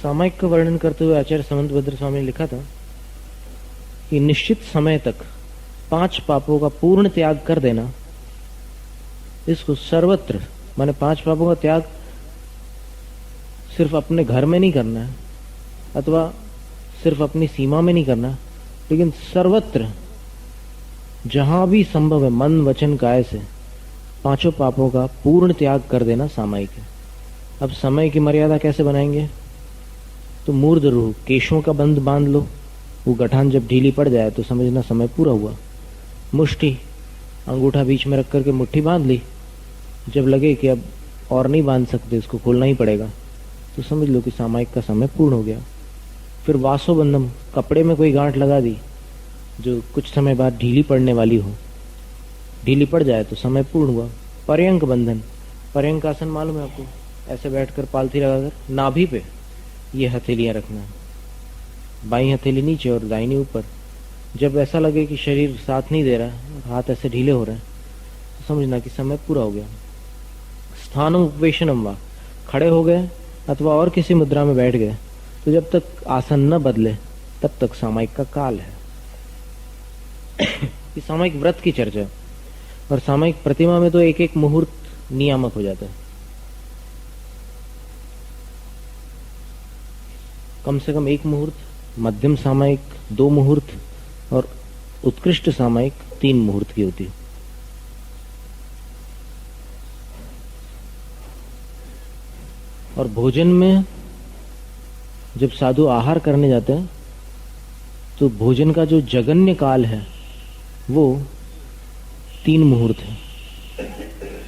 सामायिक का वर्णन करते हुए आचार्य समंतभद्र स्वामी ने लिखा था कि निश्चित समय तक 5 पापों का पूर्ण त्याग कर देना, इसको सर्वत्र, माने 5 पापों का त्याग सिर्फ अपने घर में नहीं करना है अथवा सिर्फ अपनी सीमा में नहीं करना, लेकिन सर्वत्र जहां भी संभव है मन वचन काया से 5 पापों का पूर्ण त्याग कर देना सामायिक है। अब समय की मर्यादा कैसे बनाएंगे? तो मूर्ध रूह, केशों का बंध बांध लो, वो गठान जब ढीली पड़ जाए तो समझना समय पूरा हुआ। मुट्ठी, अंगूठा बीच में रख करके मुट्ठी बांध ली, जब लगे कि अब और नहीं बांध सकते, इसको खोलना ही पड़ेगा, तो समझ लो कि सामायिक का समय पूर्ण हो गया। फिर वासोबंधम, कपड़े में कोई गांठ लगा दी जो कुछ समय बाद ढीली पड़ने वाली हो, ढीली पड़ जाए तो समय पूर्ण हुआ। पर्यंक बंधन, पर्यंक आसन मालूम है आपको? ऐसे बैठकर पालथी लगाकर नाभि पे ये हथेलियां रखना, बाई हथेली नीचे और दाहिनी ऊपर। जब ऐसा लगे कि शरीर साथ नहीं दे रहा, हाथ ऐसे ढीले हो रहे हैं, तो समझना कि समय पूरा हो गया। स्थानम उपवेशनम वा, खड़े हो गए अथवा और किसी मुद्रा में बैठ गए, तो जब तक आसन न बदले तब तक सामायिक का काल है। इस सामायिक व्रत की चर्चा, और सामायिक प्रतिमा में तो एक एक मुहूर्त नियामक हो जाता है। कम से कम 1 मुहूर्त, मध्यम सामायिक 2 मुहूर्त और उत्कृष्ट सामायिक 3 मुहूर्त की होती है। और भोजन में जब साधु आहार करने जाते हैं तो भोजन का जो जगन्य काल है वो 3 मुहूर्त है,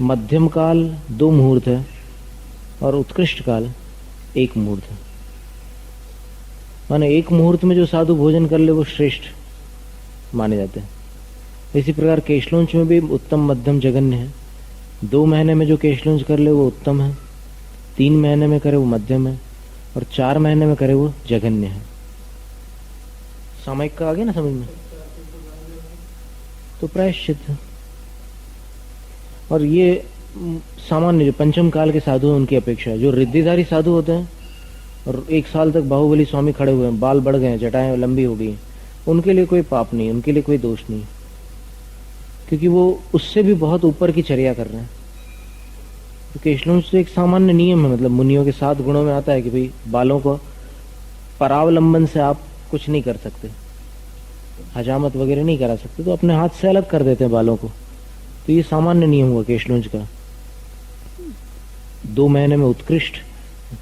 मध्यम काल 2 मुहूर्त है और उत्कृष्ट काल 1 मुहूर्त है। माने 1 मुहूर्त में जो साधु भोजन कर ले वो श्रेष्ठ माने जाते हैं। इसी प्रकार केशलोंच में भी उत्तम मध्यम जगन्य है। 2 महीने में जो केशलोंच कर ले वो उत्तम है, 3 महीने में करे वो मध्यम है और 4 महीने में करे वो जघन्य है। सामायिक का आ गया ना समझ में? तो प्रायश्चित। और ये सामान्य जो पंचम काल के साधु हैं उनकी अपेक्षा, जो रिद्धिधारी साधु होते हैं और 1 साल तक बाहुबली स्वामी खड़े हुए हैं, बाल बढ़ गए हैं, जटाएं लंबी हो गई, उनके लिए कोई पाप नहीं, उनके लिए कोई दोष नहीं, क्योंकि वो उससे भी बहुत ऊपर की चर्या कर रहे हैं। तो केशलोंच तो एक सामान्य नियम है, मतलब मुनियों के 7 गुणों में आता है कि भाई बालों को परावलंबन से आप कुछ नहीं कर सकते, हजामत वगैरह नहीं करा सकते, तो अपने हाथ से अलग कर देते हैं बालों को। तो ये सामान्य नियम हुआ केशलोंच का। 2 महीने में उत्कृष्ट,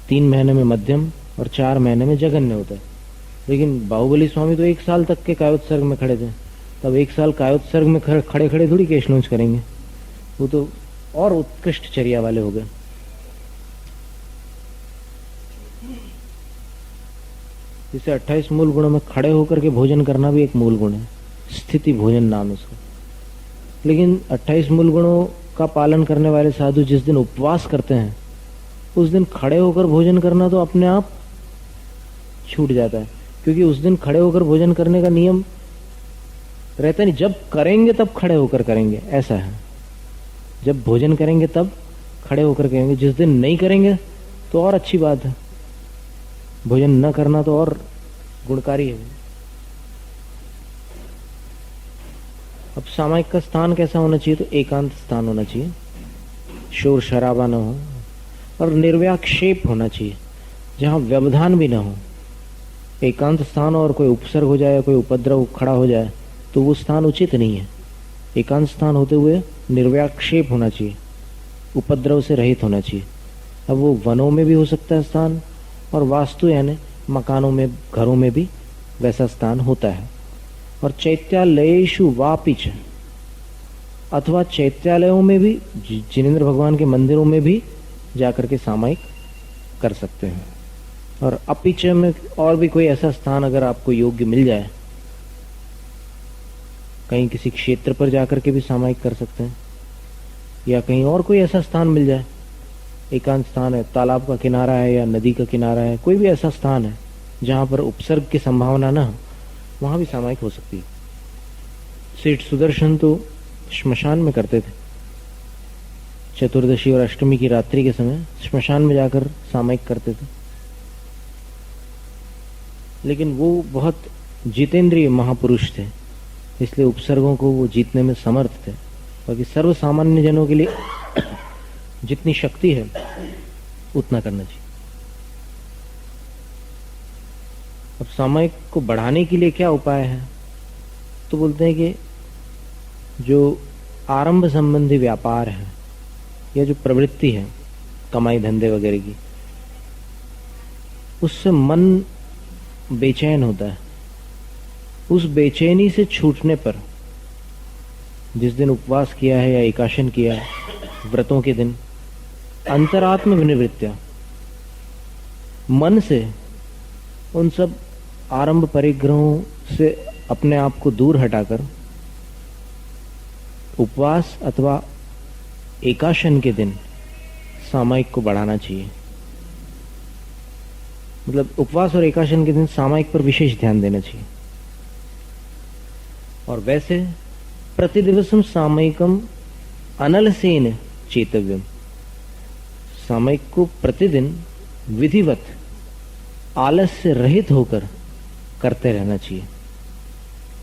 3 महीने में मध्यम और 4 महीने में जघन्य होता है। लेकिन बाहुबली स्वामी तो 1 साल तक के कायोत्सर्ग में खड़े थे, तब 1 साल कायोत्सर्ग में खड़े खड़े थोड़ी केशलोंच करेंगे, वो तो और उत्कृष्ट चर्या वाले हो गए। जैसे 28 मूल गुणों में खड़े होकर के भोजन करना भी एक मूल गुण है, स्थिति भोजन नाम है उसका। लेकिन 28 मूल गुणों का पालन करने वाले साधु जिस दिन उपवास करते हैं उस दिन खड़े होकर भोजन करना तो अपने आप छूट जाता है, क्योंकि उस दिन खड़े होकर भोजन करने का नियम रहता नहीं। जब करेंगे तब खड़े होकर करेंगे, ऐसा है। जब भोजन करेंगे तब खड़े होकर करेंगे, जिस दिन नहीं करेंगे तो और अच्छी बात है, भोजन न करना तो और गुणकारी है। अब सामायिक का स्थान कैसा होना चाहिए? तो एकांत स्थान होना चाहिए, शोर शराबा न हो और निर्व्याक्षेप होना चाहिए, जहां व्यवधान भी ना हो। एकांत स्थान और कोई उपसर्ग हो जाए, कोई उपद्रव खड़ा हो जाए तो वो स्थान उचित नहीं है। एकांत स्थान होते हुए निर्व्याक्षेप होना चाहिए, उपद्रव से रहित होना चाहिए। अब वो वनों में भी हो सकता है स्थान, और वास्तु यानी मकानों में, घरों में भी वैसा स्थान होता है। और चैत्यालयेषु वापिच, अथवा चैत्यालयों में भी, जिनेंद्र भगवान के मंदिरों में भी जाकर के सामायिक कर सकते हैं। और अपिच में और भी कोई ऐसा स्थान अगर आपको योग्य मिल जाए, कहीं किसी क्षेत्र पर जाकर के भी सामायिक कर सकते हैं, या कहीं और कोई ऐसा स्थान मिल जाए, एकांत स्थान है, तालाब का किनारा है या नदी का किनारा है, कोई भी ऐसा स्थान है जहां पर उपसर्ग की संभावना ना हो, वहां भी सामायिक हो सकती है। सेठ सुदर्शन तो श्मशान में करते थे, चतुर्दशी और अष्टमी की रात्रि के समय श्मशान में जाकर सामायिक करते थे। लेकिन वो बहुत जितेंद्रिय महापुरुष थे, इसलिए उपसर्गों को वो जीतने में समर्थ थे। बाकी सर्व सामान्य जनों के लिए जितनी शक्ति है उतना करना चाहिए। अब सामयिक को बढ़ाने के लिए क्या उपाय है, तो बोलते हैं कि जो आरंभ संबंधी व्यापार है या जो प्रवृत्ति है कमाई धंधे वगैरह की, उससे मन बेचैन होता है। उस बेचैनी से छूटने पर, जिस दिन उपवास किया है या एकाशन किया है, व्रतों के दिन, अंतरात्म विनिवृत्त्या, मन से उन सब आरंभ परिग्रहों से अपने आप को दूर हटाकर उपवास अथवा एकाशन के दिन सामयिक को बढ़ाना चाहिए। मतलब उपवास और एकाशन के दिन सामयिक पर विशेष ध्यान देना चाहिए। और वैसे प्रतिदिवसम सामयिकम अनलसेन चेतव्यम, सामयिक को प्रतिदिन विधिवत आलस्य रहित होकर करते रहना चाहिए।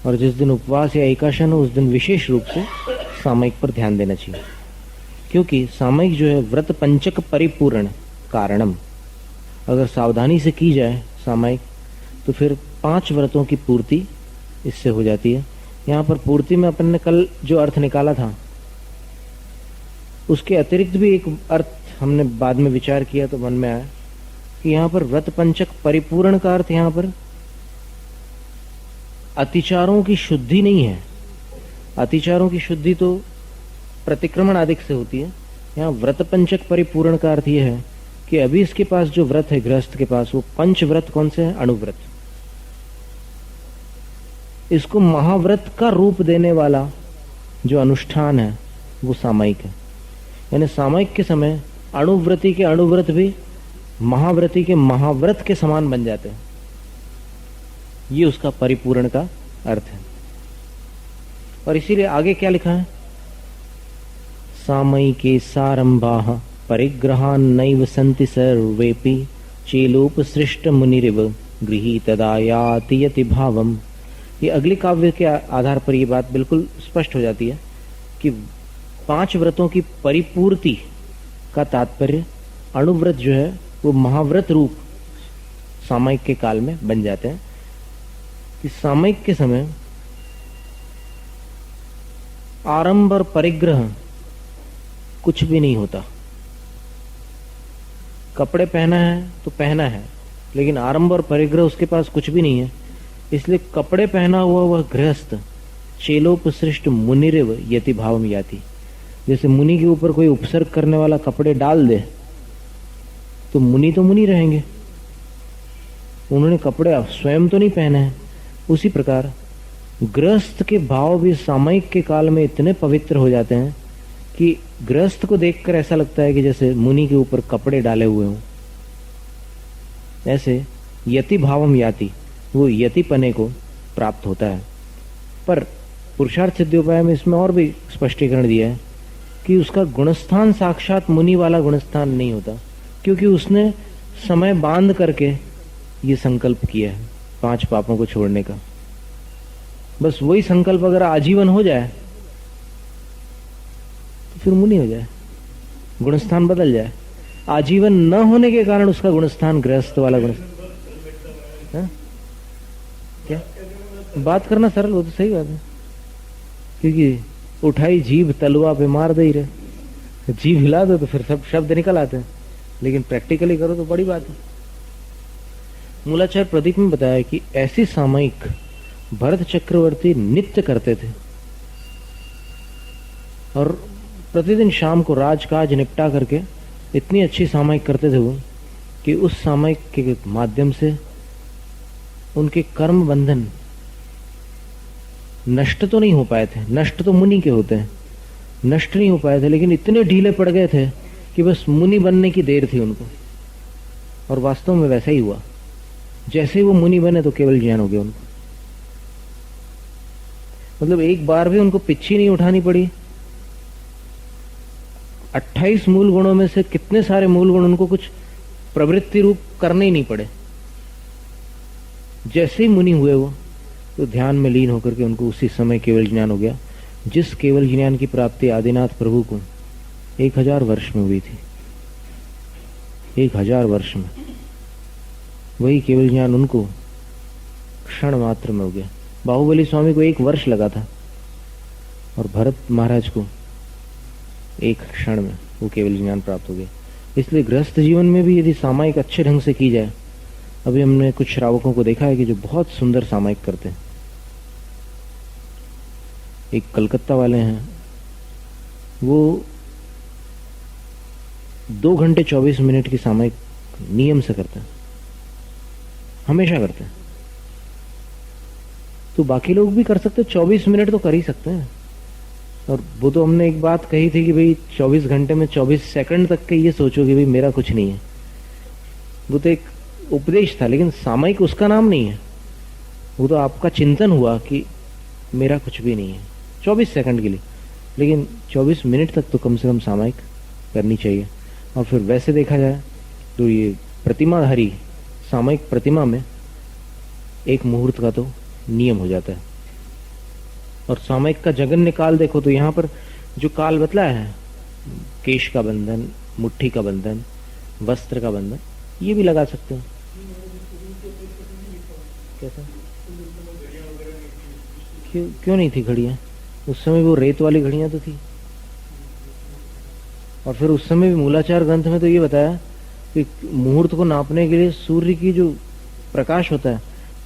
और जिस दिन उपवास या एकाशन हो उस दिन विशेष रूप से सामयिक पर ध्यान देना चाहिए, क्योंकि सामयिक जो है व्रत पंचक परिपूर्ण कारणम, अगर सावधानी से की जाए सामयिक तो फिर 5 व्रतों की पूर्ति इससे हो जाती है। यहाँ पर पूर्ति में अपन ने कल जो अर्थ निकाला था उसके अतिरिक्त भी एक अर्थ हमने बाद में विचार किया तो मन में आया कि यहाँ पर व्रत पंचक परिपूर्ण का अर्थ यहाँ पर अतिचारों की शुद्धि नहीं है। अतिचारों की शुद्धि तो प्रतिक्रमण आदि से होती है। यहाँ व्रत पंचक परिपूर्ण का अर्थ यह है कि अभी इसके पास जो व्रत है गृहस्थ के पास, वो पंच व्रत कौन से हैं? अणुव्रत। इसको महाव्रत का रूप देने वाला जो अनुष्ठान है वो सामयिक है। यानी सामयिक के समय अणुव्रती के अणुव्रत भी महाव्रती के महाव्रत के समान बन जाते हैं। ये उसका परिपूर्ण का अर्थ है। और इसीलिए आगे क्या लिखा है? सामयिके सारंभाः परिग्रहान् नैव सन्ति सर्वेपि चेलोपसृष्ट मुनिरिव गृहीतदा याति यति भावम्। ये अगले काव्य के आधार पर ये बात बिल्कुल स्पष्ट हो जाती है कि 5 व्रतों की परिपूर्ति का तात्पर्य अणुव्रत जो है वो महाव्रत रूप सामयिक के काल में बन जाते हैं। कि सामयिक के समय आरंभ और परिग्रह कुछ भी नहीं होता। कपड़े पहना है तो पहना है, लेकिन आरंभ और परिग्रह उसके पास कुछ भी नहीं है। इसलिए कपड़े पहना हुआ वह गृहस्थ चेलोपसृष्ट मुनिरेव यति भावम याति। जैसे मुनि के ऊपर कोई उपसर्ग करने वाला कपड़े डाल दे तो मुनि रहेंगे, उन्होंने कपड़े स्वयं तो नहीं पहने हैं। उसी प्रकार गृहस्थ के भाव भी सामयिक के काल में इतने पवित्र हो जाते हैं कि गृहस्थ को देखकर ऐसा लगता है कि जैसे मुनि के ऊपर कपड़े डाले हुए हों। ऐसे यति भावम याति, वो यतिपने को प्राप्त होता है। पर पुरुषार्थ सिद्धियोपाय में इसमें और भी स्पष्टीकरण दिया है कि उसका गुणस्थान साक्षात मुनि वाला गुणस्थान नहीं होता, क्योंकि उसने समय बांध करके ये संकल्प किया है 5 पापों को छोड़ने का। बस वही संकल्प अगर आजीवन हो जाए तो फिर मुनि हो जाए, गुणस्थान बदल जाए। आजीवन न होने के कारण उसका गुणस्थान गृहस्थ वाला गुणस्थान। क्या बात करना सरल हो तो सही बात है, क्योंकि उठाई जीभ तलवा पे मार दे ही रहे। जीभ हिला दो तो फिर सब शब्द निकल आते हैं, लेकिन प्रैक्टिकली करो तो बड़ी बात है। मूलाचार्य प्रदीप में बताया कि ऐसी सामयिक भरत चक्रवर्ती नित्य करते थे और प्रतिदिन शाम को राजकाज निपटा करके इतनी अच्छी सामयिक करते थे वो कि उस सामयिक के माध्यम से उनके कर्म बंधन नष्ट तो नहीं हो पाए थे। नष्ट तो मुनि के होते हैं, नष्ट नहीं हो पाए थे, लेकिन इतने ढीले पड़ गए थे कि बस मुनि बनने की देर थी उनको। और वास्तव में वैसा ही हुआ। जैसे ही वो मुनि बने तो केवल ज्ञान हो गया उनको। मतलब एक बार भी उनको पिच्छी नहीं उठानी पड़ी। 28 मूल गुणों में से कितने सारे मूल गुण उनको कुछ प्रवृत्ति रूप करने ही नहीं पड़े। जैसे ही मुनि हुए वो, तो ध्यान में लीन होकर के उनको उसी समय केवल ज्ञान हो गया, जिस केवल ज्ञान की प्राप्ति आदिनाथ प्रभु को 1000 वर्ष में हुई थी। 1000 वर्ष में वही केवल ज्ञान उनको क्षण मात्र में हो गया। बाहुबली स्वामी को 1 वर्ष लगा था और भरत महाराज को 1 क्षण में वो केवल ज्ञान प्राप्त हो गया। इसलिए गृहस्थ जीवन में भी यदि सामायिक अच्छे ढंग से की जाए, अभी हमने कुछ श्रावकों को देखा है कि जो बहुत सुंदर सामायिक करते हैं। एक कलकत्ता वाले हैं, वो 2 घंटे 24 मिनट की सामायिक नियम से करते हैं, हमेशा करते हैं। तो बाकी लोग भी कर सकते हैं, 24 मिनट तो कर ही सकते हैं। और वो तो हमने एक बात कही थी कि भाई 24 घंटे में 24 सेकंड तक के ये सोचो कि भाई मेरा कुछ नहीं है। वो तो एक उपदेश था, लेकिन सामायिक उसका नाम नहीं है। वो तो आपका चिंतन हुआ कि मेरा कुछ भी नहीं है 24 सेकंड के लिए, लेकिन 24 मिनट तक तो कम से कम सामायिक करनी चाहिए। और फिर वैसे देखा जाए तो ये प्रतिमाधारी सामायिक प्रतिमा में 1 मुहूर्त का तो नियम हो जाता है। और सामायिक का जगन्य काल देखो तो यहाँ पर जो काल बतलाया है, केश का बंधन, मुट्ठी का बंधन, वस्त्र का बंधन, ये भी लगा सकते हैं। कैसा? क्यों नहीं थी घड़ियां? उस समय वो रेत वाली घड़ियां तो थी। और फिर उस समय भी मूलाचार ग्रंथ में तो ये बताया कि मुहूर्त को नापने के लिए सूर्य की जो प्रकाश होता है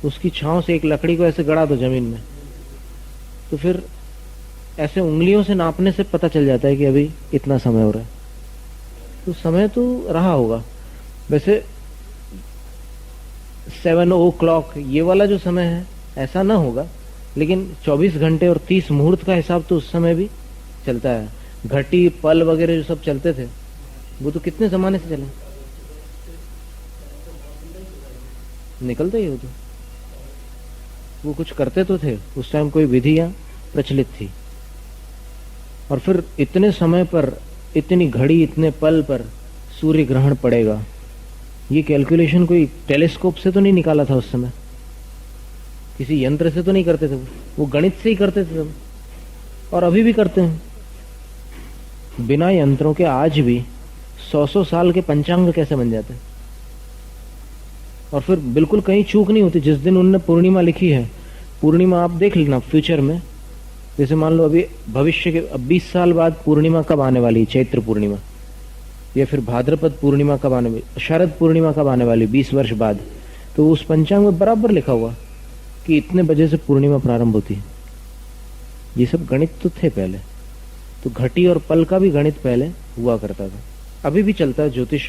उसकी छांव से एक लकड़ी को ऐसे गड़ा दो जमीन में, तो फिर ऐसे उंगलियों से नापने से पता चल जाता है कि अभी इतना समय हो रहा है। तो समय तो रहा होगा। वैसे 7 o'clock ये वाला जो समय है ऐसा ना होगा, लेकिन 24 घंटे और 30 मुहूर्त का हिसाब तो उस समय भी चलता है। घटी पल वगैरह जो सब चलते थे वो तो कितने जमाने से चले, निकलते ही हो। तो वो कुछ करते तो थे उस टाइम, कोई विधियां प्रचलित थी। और फिर इतने समय पर, इतनी घड़ी, इतने पल पर सूर्य ग्रहण पड़ेगा, ये कैलकुलेशन कोई टेलीस्कोप से तो नहीं निकाला था उस समय, किसी यंत्र से तो नहीं करते थे, वो गणित से ही करते थे सब। और अभी भी करते हैं बिना यंत्रों के। आज भी 100 साल के पंचांग कैसे बन जाते हैं। और फिर बिल्कुल कहीं चूक नहीं होती। जिस दिन उनने पूर्णिमा लिखी है, पूर्णिमा आप देख लेना फ्यूचर में, जैसे मान लो अभी भविष्य के 20 साल बाद पूर्णिमा कब आने वाली, चैत्र पूर्णिमा, या फिर भाद्रपद पूर्णिमा कब आने वाली, शरद पूर्णिमा कब आने वाली 20 वर्ष बाद, तो उस पंचांग में बराबर लिखा हुआ कि इतने बजे से पूर्णिमा प्रारंभ होती है। ये सब गणित तो थे पहले। तो घटी और पल का भी गणित पहले हुआ करता था, अभी भी चलता है। ज्योतिष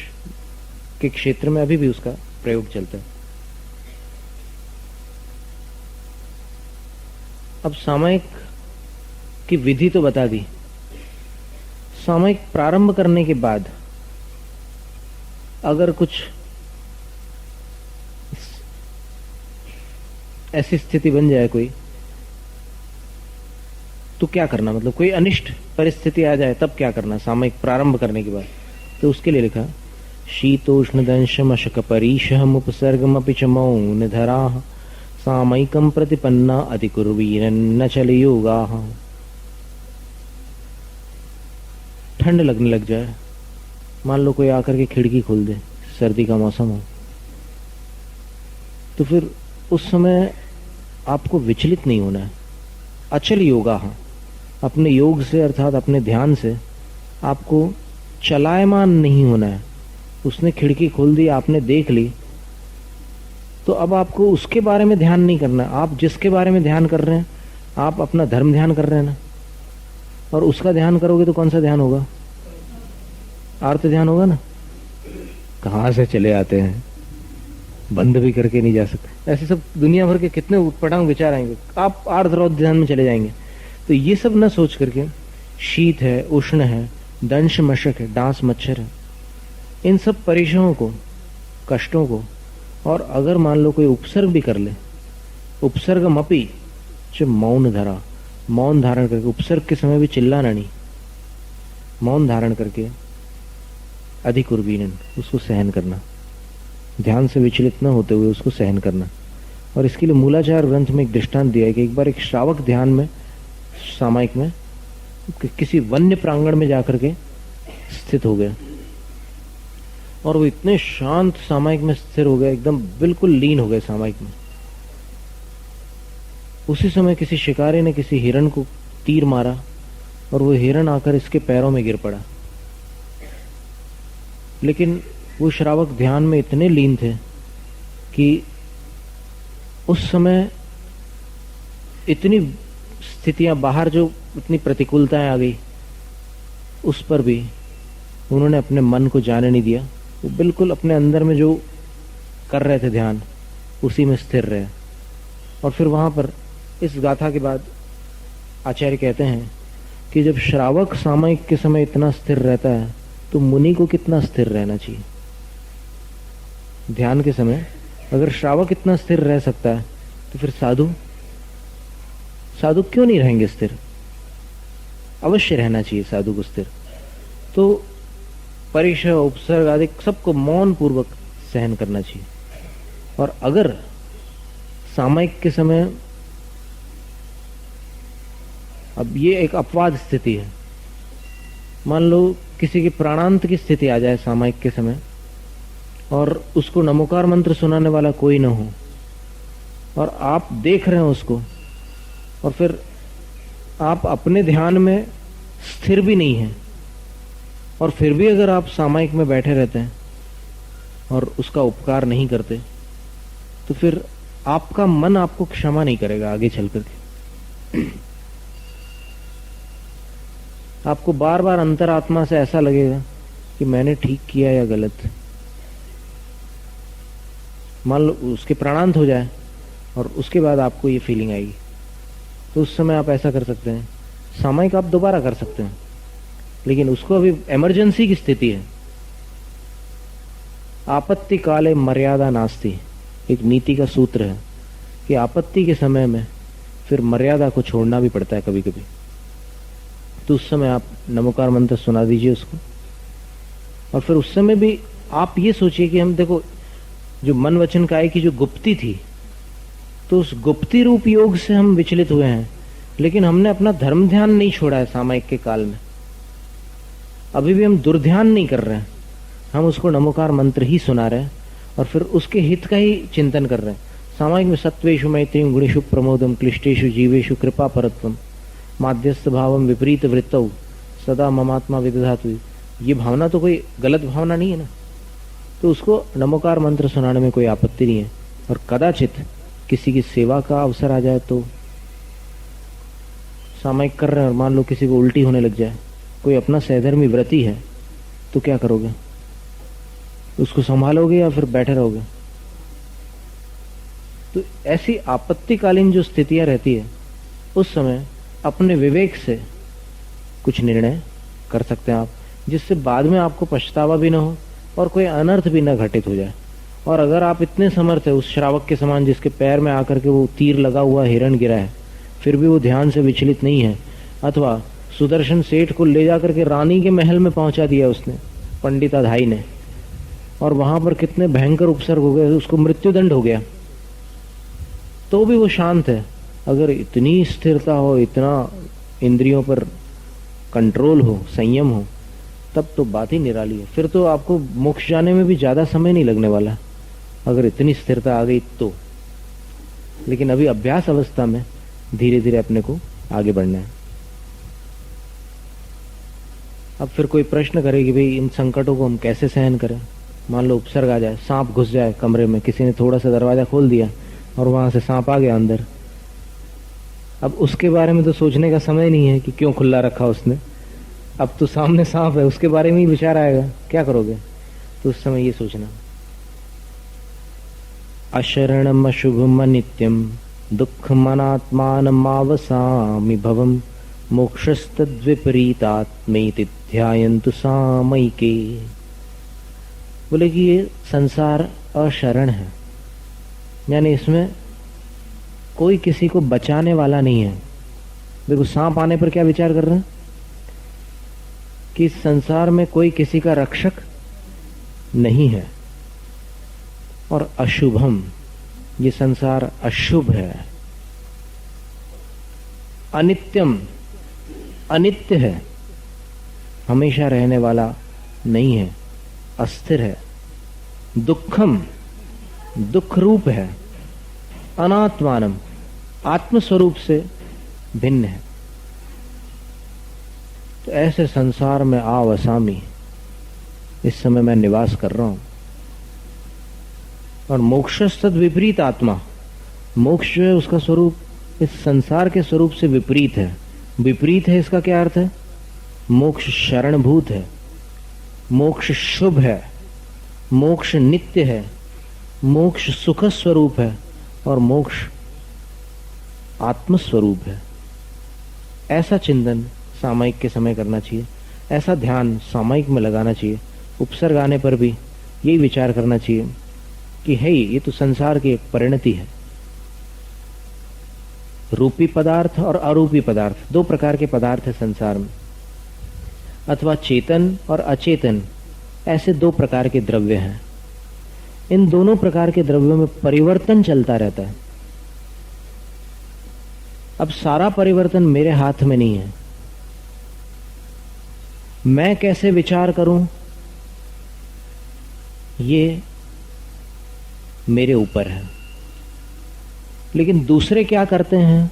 के क्षेत्र में अभी भी उसका प्रयोग चलता है। अब सामायिक की विधि तो बता दी। सामायिक प्रारंभ करने के बाद अगर कुछ ऐसी स्थिति बन जाए कोई, तो क्या करना, मतलब कोई अनिष्ट परिस्थिति आ जाए तब क्या करना सामायिक प्रारंभ करने के बाद। तो उसके लिए लिखा, शीतोष्ण दंशम अशक परीशम उपसर्गमपि च मौन धराः सामयिकं प्रतिपन्ना अधिकुर्वीरन् न चल योगाः। ठंड लगने लग जाए, मान लो कोई आकर के खिड़की खोल दे, सर्दी का मौसम हो, तो फिर उस समय आपको विचलित नहीं होना है। अचल योगा, अपने योग से अर्थात अपने ध्यान से आपको चलायमान नहीं होना है। उसने खिड़की खोल दी, आपने देख ली, तो अब आपको उसके बारे में ध्यान नहीं करना। आप जिसके बारे में ध्यान कर रहे हैं, आप अपना धर्म ध्यान कर रहे हैं ना, और उसका ध्यान करोगे तो कौन सा ध्यान होगा? आर्त ध्यान होगा ना। कहां से चले आते हैं, बंद भी करके नहीं जा सकते। ऐसे सब दुनिया भर के कितने उटपटांग विचार आएंगे, आप आर्द्र ध्यान में चले जाएंगे। तो ये सब न सोच करके, शीत है, उष्ण है, दंश मशक है, डांस मच्छर है, इन सब परेशानों को, कष्टों को, और अगर मान लो कोई उपसर्ग भी कर ले, उपसर्गमपि च मौन धरा, मौन धारण करके, उपसर्ग के समय भी चिल्लाना नहीं, मौन धारण करके अधिकुर्वीरन्, उसको सहन करना, ध्यान से विचलित न होते हुए उसको सहन करना। और इसके लिए मूलाचार ग्रंथ में एक दृष्टांत दिया है कि एक बार एक श्रावक ध्यान में, सामायिक में, किसी वन्य प्रांगण में जाकर के स्थित हो गया और वो इतने शांत सामायिक में स्थिर हो गए, एकदम बिल्कुल लीन हो गए सामायिक में। उसी समय किसी शिकारी ने किसी हिरण को तीर मारा और वो हिरण आकर इसके पैरों में गिर पड़ा। लेकिन वो श्रावक ध्यान में इतने लीन थे कि उस समय इतनी स्थितियां बाहर, जो इतनी प्रतिकूलताएं आ गई, उस पर भी उन्होंने अपने मन को जाने नहीं दिया। वो बिल्कुल अपने अंदर में जो कर रहे थे ध्यान, उसी में स्थिर रहे। और फिर वहां पर इस गाथा के बाद आचार्य कहते हैं कि जब श्रावक सामायिक के समय इतना स्थिर रहता है तो मुनि को कितना स्थिर रहना चाहिए। ध्यान के समय अगर श्रावक इतना स्थिर रह सकता है तो फिर साधु क्यों नहीं रहेंगे स्थिर? अवश्य रहना चाहिए साधु को स्थिर। तो परिचय, उपसर्ग आदि सबको मौन पूर्वक सहन करना चाहिए। और अगर सामायिक के समय, अब ये एक अपवाद स्थिति है, मान लो किसी की प्राणांत की स्थिति आ जाए सामायिक के समय और उसको नमोकार मंत्र सुनाने वाला कोई ना हो और आप देख रहे हैं उसको, और फिर आप अपने ध्यान में स्थिर भी नहीं हैं और फिर भी अगर आप सामायिक में बैठे रहते हैं और उसका उपकार नहीं करते, तो फिर आपका मन आपको क्षमा नहीं करेगा आगे चल करके। आपको बार बार अंतरात्मा से ऐसा लगेगा कि मैंने ठीक किया या गलत। मान लो उसके प्राणांत हो जाए और उसके बाद आपको ये फीलिंग आएगी, तो उस समय आप ऐसा कर सकते हैं, सामायिक आप दोबारा कर सकते हैं, लेकिन उसको अभी इमरजेंसी की स्थिति है। आपत्ति काले मर्यादा नास्ति, एक नीति का सूत्र है कि आपत्ति के समय में फिर मर्यादा को छोड़ना भी पड़ता है कभी कभी। तो उस समय आप नमोकार मंत्र सुना दीजिए उसको, और फिर उस समय भी आप ये सोचिए कि हम देखो, जो मन वचन काया की जो गुप्ती थी, तो उस गुप्ती रूप योग से हम विचलित हुए हैं, लेकिन हमने अपना धर्म ध्यान नहीं छोड़ा है सामायिक के काल में। अभी भी हम दुर्ध्यान नहीं कर रहे हैं, हम उसको नमोकार मंत्र ही सुना रहे हैं और फिर उसके हित का ही चिंतन कर रहे हैं। सामायिक में सत्वेषु मैत्रीं गुणेषु प्रमोदम क्लिष्टेषु जीवेषु कृपा परत्वम माध्यस्थ भावम विपरीत वृत्तौ सदा ममात्मा विदधातु, ये भावना तो कोई गलत भावना नहीं है ना। तो उसको नमोकार मंत्र सुनाने में कोई आपत्ति नहीं है। और कदाचित किसी की सेवा का अवसर आ जाए, तो सामायिक कर रहे हैं और मान लो किसी को उल्टी होने लग जाए, कोई अपना सहधर्मी व्रती है, तो क्या करोगे? उसको संभालोगे या फिर बैठे रहोगे? तो ऐसी आपत्तिकालीन जो स्थितियां रहती है, उस समय अपने विवेक से कुछ निर्णय कर सकते हैं आप, जिससे बाद में आपको पछतावा भी ना हो और कोई अनर्थ भी ना घटित हो जाए। और अगर आप इतने समर्थ है उस श्रावक के समान जिसके पैर में आकर के वो तीर लगा हुआ हिरण गिरा है, फिर भी वो ध्यान से विचलित नहीं है, अथवा सुदर्शन सेठ को ले जाकर के रानी के महल में पहुंचा दिया उसने, पंडित अधाई ने, और वहां पर कितने भयंकर उपसर्ग हो गए, उसको मृत्युदंड हो गया, तो भी वो शांत है। अगर इतनी स्थिरता हो, इतना इंद्रियों पर कंट्रोल हो, संयम हो, तब तो बात ही निराली है। फिर तो आपको मोक्ष जाने में भी ज्यादा समय नहीं लगने वाला, अगर इतनी स्थिरता आ गई तो। लेकिन अभी अभ्यास अवस्था में धीरे धीरे अपने को आगे बढ़ना है। अब फिर कोई प्रश्न करे कि भाई इन संकटों को हम कैसे सहन करें। मान लो उपसर्ग आ जाए, सांप घुस जाए कमरे में, किसी ने थोड़ा सा दरवाजा खोल दिया और वहां से सांप आ गया अंदर। अब उसके बारे में तो सोचने का समय नहीं है कि क्यों खुला रखा उसने, अब तो सामने सांप है, उसके बारे में ही विचार आएगा, क्या करोगे? तो उस समय ये सोचना, अशरणम अशुभम अनित्यम दुःखमनात्मानमावसामि भवम मोक्षस्तद्विपरीतात्मेति ध्यायन्तु सामयिके। बोले कि ये संसार अशरण है, यानी इसमें कोई किसी को बचाने वाला नहीं है। देखो सांप आने पर क्या विचार कर रहे हैं कि संसार में कोई किसी का रक्षक नहीं है। और अशुभम, ये संसार अशुभ है, अनित्यम, अनित्य है, हमेशा रहने वाला नहीं है, अस्थिर है, दुखम, दुख रूप है, अनात्मानम, आत्मस्वरूप से भिन्न है। तो ऐसे संसार में आवसामी इस समय मैं निवास कर रहा हूं। और मोक्षस्तद विपरीत आत्मा, मोक्ष जो है उसका स्वरूप इस संसार के स्वरूप से विपरीत है। विपरीत है इसका क्या अर्थ है? मोक्ष शरणभूत है, मोक्ष शुभ है, मोक्ष नित्य है, मोक्ष सुख स्वरूप है और मोक्ष आत्मस्वरूप है। ऐसा चिंतन सामयिक के समय करना चाहिए, ऐसा ध्यान सामयिक में लगाना चाहिए। उपसर्ग आने पर भी यही विचार करना चाहिए कि है ये तो संसार की एक परिणति है। रूपी पदार्थ और अरूपी पदार्थ, दो प्रकार के पदार्थ है संसार में, अथवा चेतन और अचेतन, ऐसे दो प्रकार के द्रव्य हैं। इन दोनों प्रकार के द्रव्यों में परिवर्तन चलता रहता है। अब सारा परिवर्तन मेरे हाथ में नहीं है। मैं कैसे विचार करूं ये मेरे ऊपर है, लेकिन दूसरे क्या करते हैं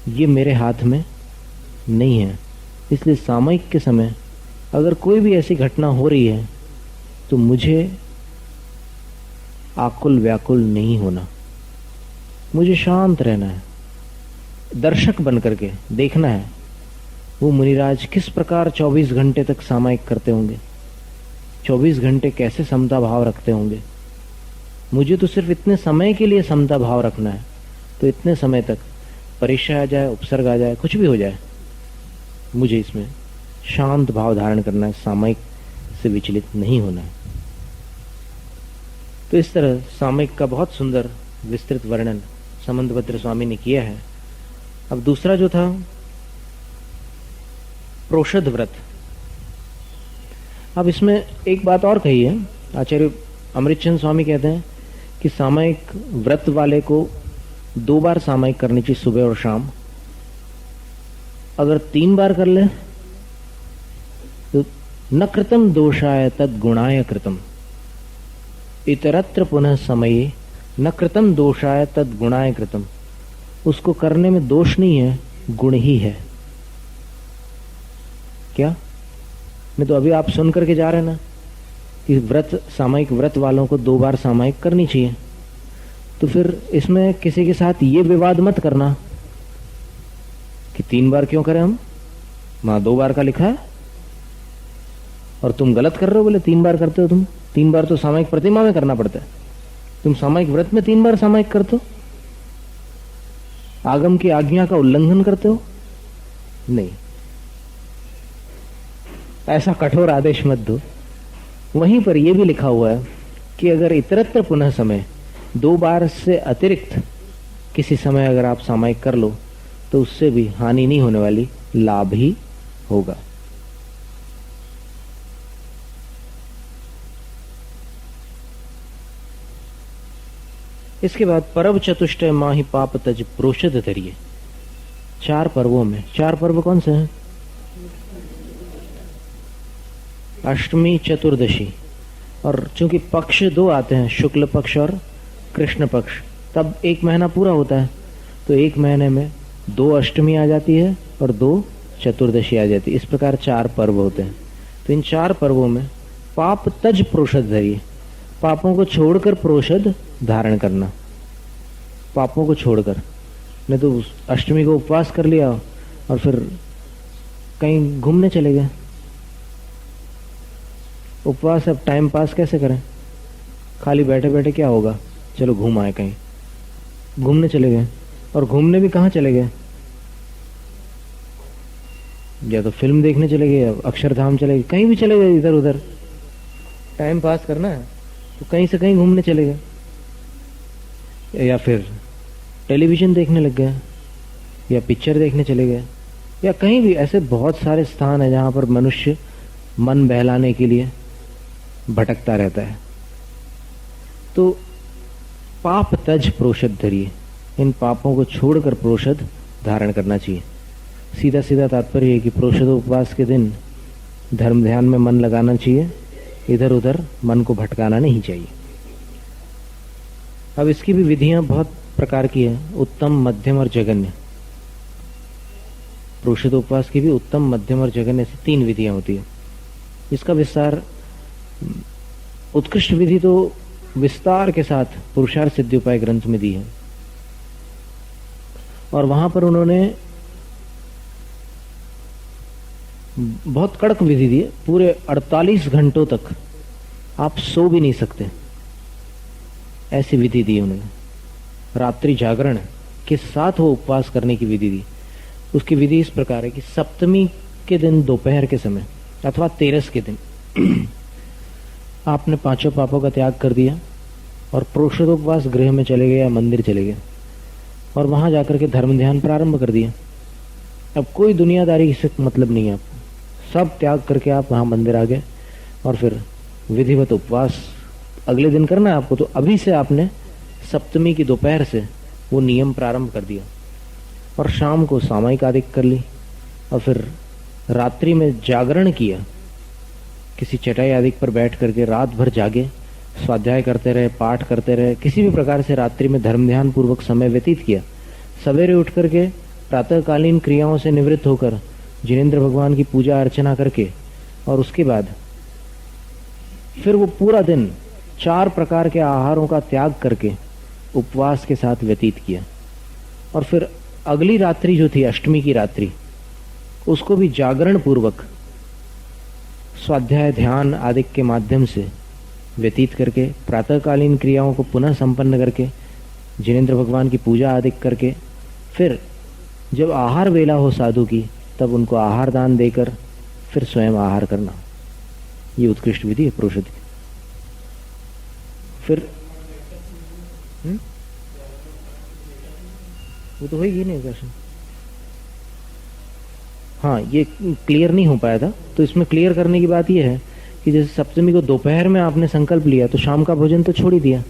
ये मेरे हाथ में नहीं है। इसलिए सामयिक के समय अगर कोई भी ऐसी घटना हो रही है तो मुझे आकुल व्याकुल नहीं होना, मुझे शांत रहना है, दर्शक बन करके देखना है वो मुनिराज किस प्रकार 24 घंटे तक सामयिक करते होंगे, 24 घंटे कैसे समता भाव रखते होंगे। मुझे तो सिर्फ इतने समय के लिए समता भाव रखना है, तो इतने समय तक परीक्षा आ जाए, उपसर्ग आ जाए, कुछ भी हो जाए, मुझे इसमें शांत भाव धारण करना है, सामयिक से विचलित नहीं होना है। तो इस तरह सामयिक का बहुत सुंदर विस्तृत वर्णन समंतभद्र स्वामी ने किया है। अब दूसरा जो था प्रोषद व्रत। अब इसमें एक बात और कही है, आचार्य अमृतचंद स्वामी कहते हैं कि सामयिक व्रत वाले को 2 बार सामयिक करनी चाहिए, सुबह और शाम। अगर 3 बार कर ले तो न कृतम दोषाय तद गुणाय कृतम, इतरत्र पुनः समये न कृतम दोषाय तद गुणाय कृतम। उसको करने में दोष नहीं है, गुण ही है। क्या? नहीं तो अभी आप सुन करके जा रहे ना कि व्रत, सामयिक व्रत वालों को 2 बार सामयिक करनी चाहिए, तो फिर इसमें किसी के साथ ये विवाद मत करना कि 3 बार क्यों करें हम, वहां 2 बार का लिखा है और तुम गलत कर रहे हो, बोले 3 बार करते हो तुम। 3 बार तो सामयिक प्रतिमा में करना पड़ता है, तुम सामयिक व्रत में 3 बार सामयिक करते हो, आगम की आज्ञा का उल्लंघन करते हो। नहीं, ऐसा कठोर आदेश मत दो। वहीं पर यह भी लिखा हुआ है कि अगर इतरत्र पुनः समय, 2 बार से अतिरिक्त किसी समय अगर आप सामयिक कर लो तो उससे भी हानि नहीं होने वाली, लाभ ही होगा। इसके बाद परव चतुष्टय माहि पाप तज प्रोषद धरिये। 4 पर्वों में, 4 पर्व कौन से हैं? अष्टमी, चतुर्दशी, और चूंकि पक्ष 2 आते हैं, शुक्ल पक्ष और कृष्ण पक्ष, तब 1 महीना पूरा होता है। तो 1 महीने में 2 अष्टमी आ जाती है और 2 चतुर्दशी आ जाती है। इस प्रकार 4 पर्व होते हैं। तो इन 4 पर्वों में पाप तज प्रोषद धरिये, पापों को छोड़कर प्रोषद धारण करना, पापों को छोड़कर। नहीं तो अष्टमी को उपवास कर लिया और फिर कहीं घूमने चले गए। उपवास, अब टाइम पास कैसे करें? खाली बैठे बैठे क्या होगा, चलो घूम आए, कहीं घूमने चले गए। और घूमने भी कहाँ चले गए? या तो फिल्म देखने चले गए, या अक्षरधाम चले गए, कहीं भी चले गए, इधर उधर टाइम पास करना है तो कहीं से कहीं घूमने चले गए, या फिर टेलीविजन देखने लग गए, या पिक्चर देखने चले गए, या कहीं भी। ऐसे बहुत सारे स्थान है जहां पर मनुष्य मन बहलाने के लिए भटकता रहता है। तो पाप तज प्रोषद धरिए, इन पापों को छोड़कर प्रोषद धारण करना चाहिए। सीधा सीधा तात्पर्य है कि प्रोषदोपवास के दिन धर्म ध्यान में मन लगाना चाहिए, इधर उधर मन को भटकाना नहीं चाहिए। अब इसकी भी विधियां बहुत प्रकार की है, उत्तम, मध्यम और जघन्य। प्रोषदोपवास की भी उत्तम, मध्यम और जघन्य से 3 विधियां होती है। इसका विस्तार, उत्कृष्ट विधि तो विस्तार के साथ पुरुषार्थ सिद्धि उपाय ग्रंथ में दी है, और वहां पर उन्होंने बहुत कड़क विधि दी है। पूरे 48 घंटों तक आप सो भी नहीं सकते, ऐसी विधि दी उन्होंने। रात्रि जागरण के साथ वो उपवास करने की विधि दी। उसकी विधि इस प्रकार है कि सप्तमी के दिन दोपहर के समय अथवा 13 के दिन आपने 5 पापों का त्याग कर दिया और प्रोषदोपवास गृह में चले गए या मंदिर चले गए और वहां जाकर के धर्म ध्यान प्रारंभ कर दिया। अब कोई दुनियादारी से मतलब नहीं है, आपको सब त्याग करके आप वहां मंदिर आ गए और फिर विधिवत उपवास अगले दिन करना है आपको। तो अभी से आपने सप्तमी की दोपहर से वो नियम प्रारंभ कर दिया और शाम को सामयिक आदिक कर ली और फिर रात्रि में जागरण किया, किसी चटाई आदि पर बैठ करके रात भर जागे, स्वाध्याय करते रहे, पाठ करते रहे, किसी भी प्रकार से रात्रि में धर्म ध्यान पूर्वक समय व्यतीत किया। सवेरे उठ करके प्रातःकालीन क्रियाओं से निवृत्त होकर जिनेंद्र भगवान की पूजा अर्चना करके और उसके बाद फिर वो पूरा दिन 4 प्रकार के आहारों का त्याग करके उपवास के साथ व्यतीत किया। और फिर अगली रात्रि जो थी अष्टमी की रात्रि, उसको भी जागरण पूर्वक स्वाध्याय ध्यान आदि के माध्यम से व्यतीत करके प्रातःकालीन क्रियाओं को पुनः संपन्न करके जिनेंद्र भगवान की पूजा आदि करके फिर जब आहार वेला हो साधु की तब उनको आहार दान देकर फिर स्वयं आहार करना। ये उत्कृष्ट विधि है प्रोषद की। फिर वो तो होगी नहीं क्वेश्चन। हाँ, ये क्लियर नहीं हो पाया था, तो इसमें क्लियर करने की बात ये है कि जैसे सप्तमी को दोपहर में आपने संकल्प लिया तो शाम का भोजन तो छोड़ ही दिया।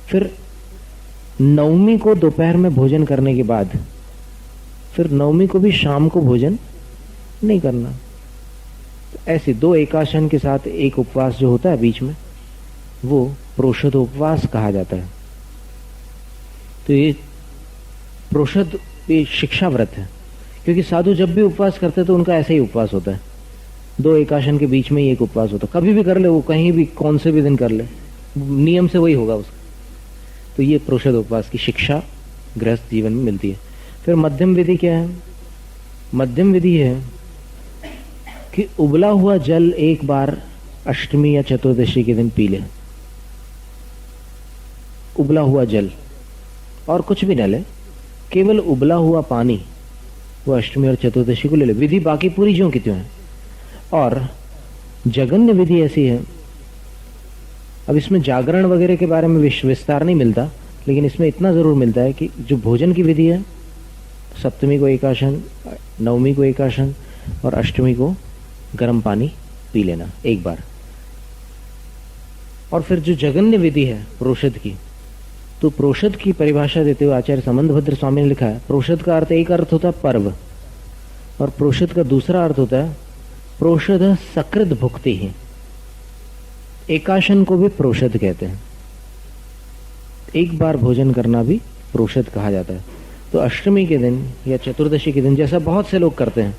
फिर नवमी को दोपहर में भोजन करने के बाद फिर नवमी को भी शाम को भोजन नहीं करना। तो ऐसे 2 एकाशन के साथ एक उपवास जो होता है बीच में, वो प्रोषद उपवास कहा जाता है। तो ये प्रोषद ये शिक्षा व्रत है, क्योंकि साधु जब भी उपवास करते तो उनका ऐसा ही उपवास होता है। 2 एकाशन के बीच में ही एक उपवास होता है। कभी भी कर ले, वो कहीं भी कौन से भी दिन कर ले, नियम से वही होगा उसका। तो ये प्रोषद उपवास की शिक्षा गृहस्थ जीवन में मिलती है। फिर मध्यम विधि क्या है? मध्यम विधि है कि उबला हुआ जल एक बार अष्टमी या चतुर्दशी के दिन पी ले। उबला हुआ जल और कुछ भी न ले, केवल उबला हुआ पानी वो अष्टमी और चतुर्दशी को ले ले। विधि बाकी पूरी ज्यों की त्यों है। और जघन्य विधि ऐसी है, अब इसमें जागरण वगैरह के बारे में विस्तार नहीं मिलता, लेकिन इसमें इतना जरूर मिलता है कि जो भोजन की विधि है, सप्तमी को एकाशन, नवमी को एकाशन और अष्टमी को गर्म पानी पी लेना एक बार। और फिर जो जघन्य विधि है प्रोषद की, तो प्रोषद की परिभाषा देते हुए आचार्य संबंधभद्र स्वामी ने लिखा है, प्रोषद का अर्थ एक अर्थ होता है पर्व, और प्रोषद का दूसरा अर्थ होता है प्रोषद सकृत भुक्ति ही। एकाशन को भी प्रोषद कहते हैं, एक बार भोजन करना भी प्रोषद कहा जाता है। तो अष्टमी के दिन या चतुर्दशी के दिन, जैसा बहुत से लोग करते हैं,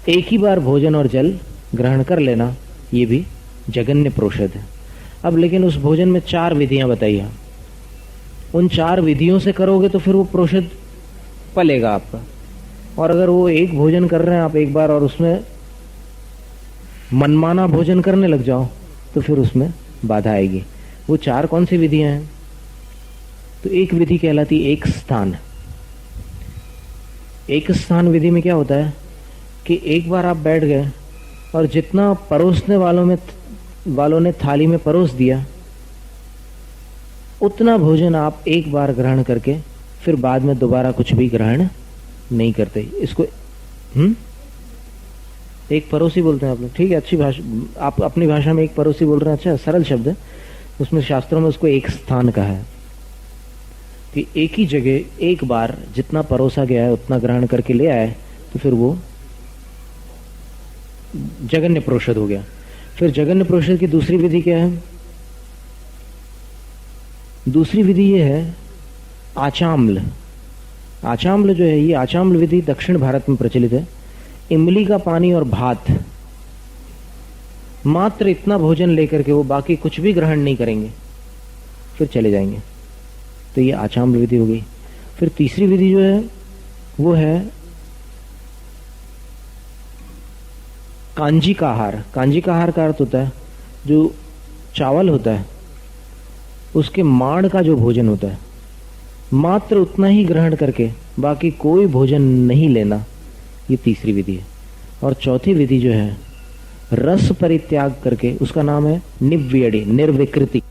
एक ही बार भोजन और जल ग्रहण कर लेना, ये भी जघन्य प्रोषद है। अब लेकिन उस भोजन में 4 विधियां बताई हैं, उन 4 विधियों से करोगे तो फिर वो प्रोषद पलेगा आपका। और अगर वो एक भोजन कर रहे हैं आप एक बार और उसमें मनमाना भोजन करने लग जाओ तो फिर उसमें बाधा आएगी। वो 4 कौन सी विधियां हैं? तो एक विधि कहलाती एक स्थान। एक स्थान विधि में क्या होता है कि एक बार आप बैठ गए और जितना परोसने वालों ने थाली में परोस दिया, उतना भोजन आप एक बार ग्रहण करके फिर बाद में दोबारा कुछ भी ग्रहण नहीं करते। इसको एक परोसी बोलते हैं आप लोग, ठीक है, अच्छी भाषा, आप अपनी भाषा में एक परोसी बोल रहे हैं, अच्छा सरल शब्द है, उसमें शास्त्रों में उसको एक स्थान कहा है। कि एक ही जगह एक बार जितना परोसा गया है उतना ग्रहण करके ले आए तो फिर वो जगन्य प्रोषद हो गया। फिर जगन्य प्रोषद की दूसरी विधि क्या है? दूसरी विधि ये है आचाम्ल। आचाम्ल जो है, ये आचाम्ल विधि दक्षिण भारत में प्रचलित है। इमली का पानी और भात, मात्र इतना भोजन लेकर के वो बाकी कुछ भी ग्रहण नहीं करेंगे, फिर चले जाएंगे। तो ये आचाम्ल विधि हो गई। फिर तीसरी विधि जो है वो है कांजी का आहार। कांजी का आहार का अर्थ होता है जो चावल होता है उसके माड़ का जो भोजन होता है, मात्र उतना ही ग्रहण करके बाकी कोई भोजन नहीं लेना, ये तीसरी विधि है। और चौथी विधि जो है रस परित्याग करके, उसका नाम है निव्यड़ी, निर्विकृति।